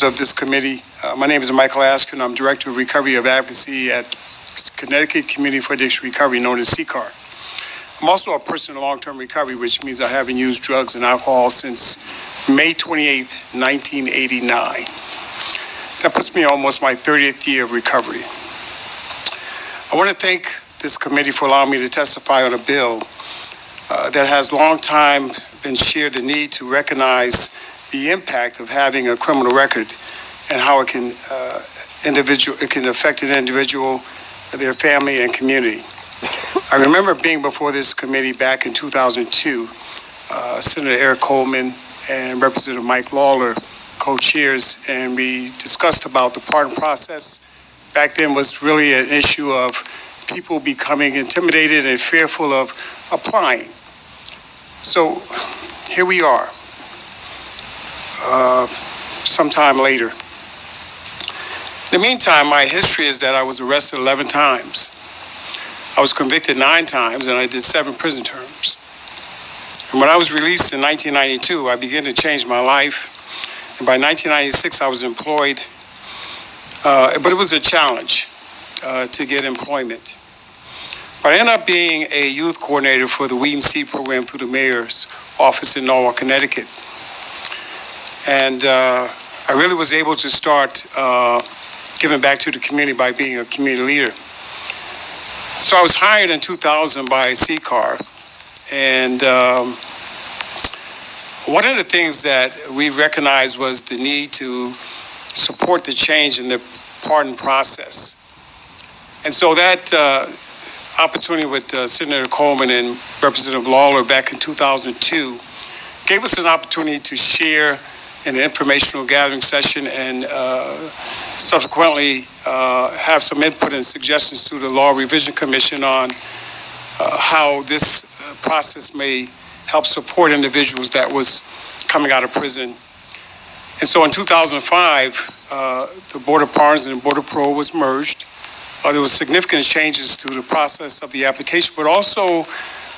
of this committee. My name is Michael Askew, and I'm Director of Recovery of Advocacy at Connecticut Community for Addiction Recovery, known as CCAR. I'm also a person in long-term recovery, which means I haven't used drugs and alcohol since May 28, 1989. That puts me almost my 30th year of recovery. I want to thank this committee for allowing me to testify on a bill that has long time been shared the need to recognize the impact of having a criminal record and how it can affect an individual, their family, and community. I remember being before this committee back in 2002. Senator Eric Coleman and Representative Mike Lawler co-chairs, and we discussed about the pardon process. Back then was really an issue of people becoming intimidated and fearful of applying. So here we are, sometime later. In the meantime, my history is that I was arrested 11 times. I was convicted 9 times, and I did 7 prison terms. And when I was released in 1992, I began to change my life. And by 1996, I was employed. But it was a challenge to get employment. But I ended up being a youth coordinator for the Weed and Seed program through the mayor's office in Norwalk, Connecticut. And I really was able to start giving back to the community by being a community leader. So I was hired in 2000 by CCAR, and one of the things that we recognized was the need to support the change in the pardon process. And so that opportunity with Senator Coleman and Representative Lawler back in 2002 gave us an opportunity to share an informational gathering session and subsequently have some input and suggestions to the Law Revision Commission on how this process may help support individuals that was coming out of prison. And so in 2005, the Board of Pardons and the Board of Parole was merged. There was significant changes to the process of the application, but also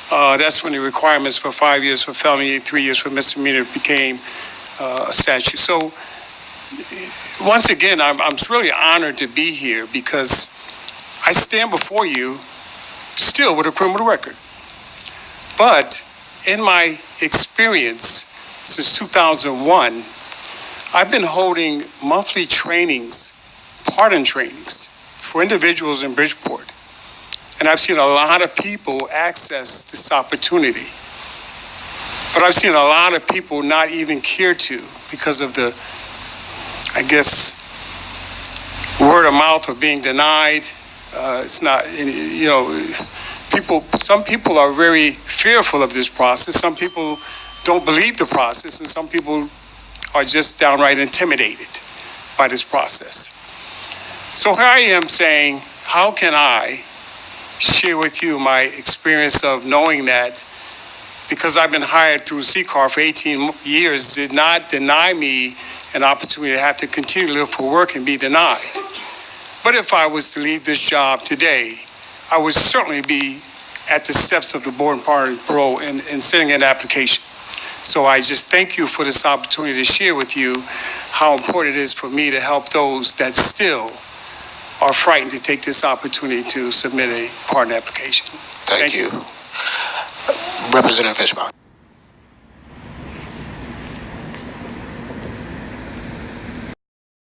that's when the requirements for 5 years for felony, 3 years for misdemeanor became a statute. So once again, I'm really honored to be here because I stand before you still with a criminal record. But in my experience since 2001, I've been holding monthly trainings, pardon trainings, for individuals in Bridgeport. And I've seen a lot of people access this opportunity. But I've seen a lot of people not even care to because of the, I guess, word of mouth of being denied. It's not, some people are very fearful of this process. Some people don't believe the process, and some people are just downright intimidated by this process. So here I am saying, how can I share with you my experience of knowing that because I've been hired through CCAR for 18 years did not deny me an opportunity to have to continue to look for work and be denied. But if I was to leave this job today, I would certainly be at the steps of the Board of Pardon and Parole and sending an application. So I just thank you for this opportunity to share with you how important it is for me to help those that still are frightened to take this opportunity to submit a pardon application. Thank you. Representative Fishbach.